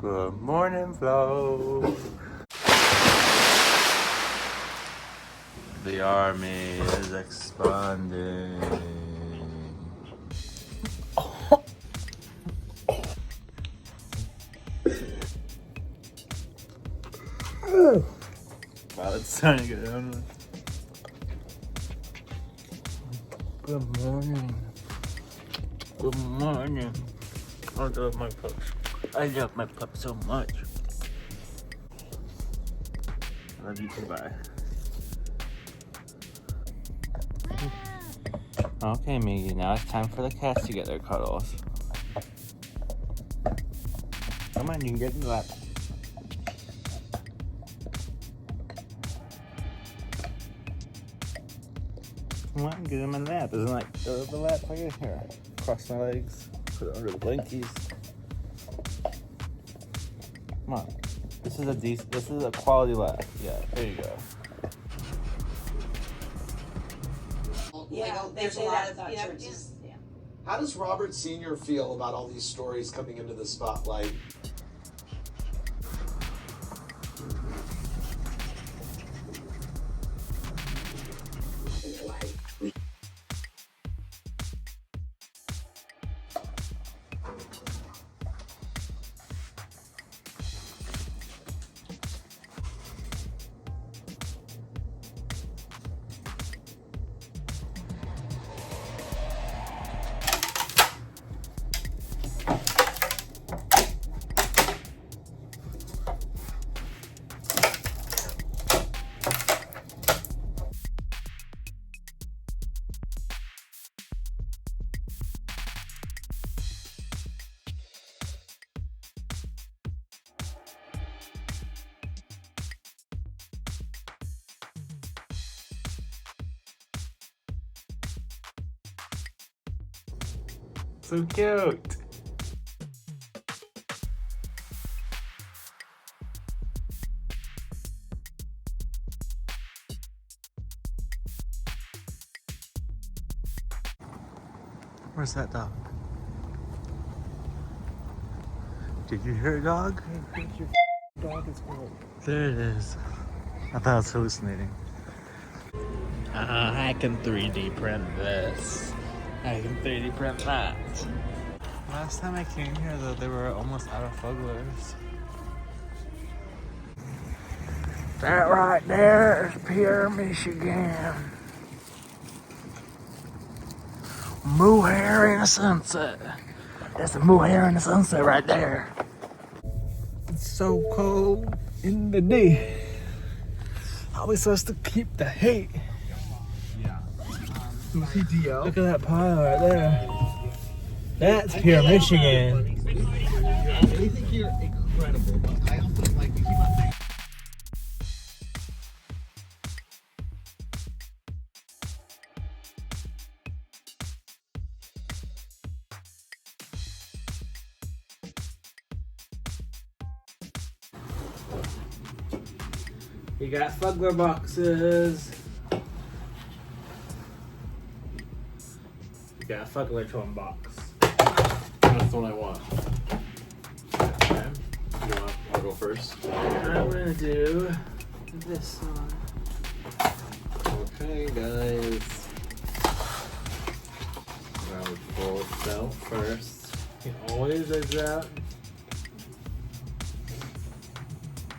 Good morning, vlog. The army is expanding. Wow, it's starting to get down. Good morning. Good morning. I love my pups. I love my pups so much. I love you too. Bye. Okay, Miggy, now it's time for the cats to get their cuddles. Come on, you can get in the lap. Come on, get him in the lap. Isn't like the lap right here? Cross my legs, put it under the blankies. Come on. This is a quality lap. Yeah, there you go. Yeah, there's a lot of that churches. Yeah. How does Robert Sr. feel about all these stories coming into the spotlight? So cute. Where's that dog? Did you hear a dog? I think your dog is broke. There it is. I thought I was hallucinating. I can 3D print this. I can 3D print that. Last time I came here, though, they were almost out of fugglers. That right there is Pierre, Michigan. Mohair in the sunset. That's the mohair in the sunset right there. It's so cold in the day. How are we supposed to keep the heat? Look at that pile right there. That's Pierre, Michigan. I think you're incredible, but I also like you keep on saying. You got fuggler boxes. You got a fuggler tone box. That's the one I want. Okay. You want to go first? I'm gonna do this one. Okay, guys. I would pull this out first. It always does that.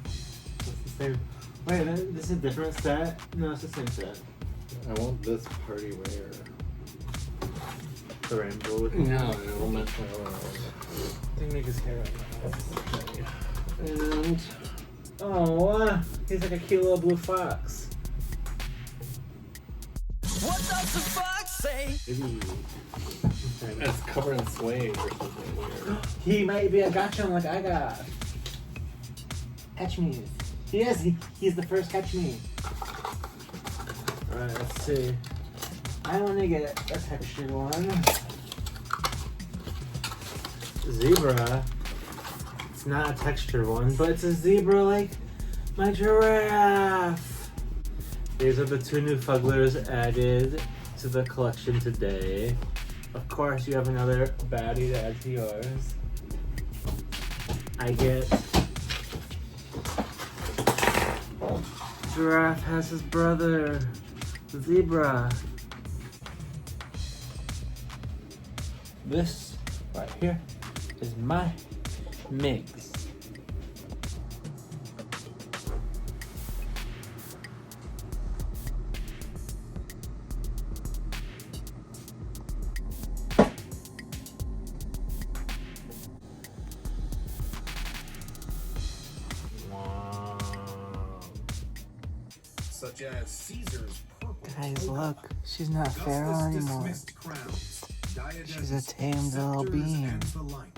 It's the same. Wait, this is a different set? No, it's the same set. I want this party wear. The rainbow. No, it will match my other one. They make his hair right now. And oh, he's like a cute little blue fox. What does the fox say? It's covered in suede or something weird. He might be a gotcha like I got. Catch me. He is. He's the first catch me. Alright, let's see. I want to get a textured one. Zebra. It's not a textured one, but it's a zebra like my giraffe. These are the two new fugglers added to the collection today. Of course, you have another baddie to add to yours. I get giraffe has his brother, the zebra. This right here is my mix. Such as Caesar's purple Guys, toga, look, she's not feral Augustus anymore. dismissed crowns, diadems, She's a tamed little scepters, being. and the like.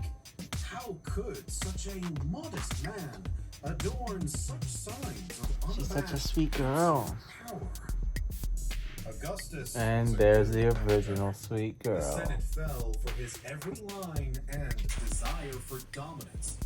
How could such a modest man adorn such signs of She's such a unabashed sweet girl. power? Augustus And was a there's the good manager. original sweet The girl. Senate fell for his every line and desire for dominance.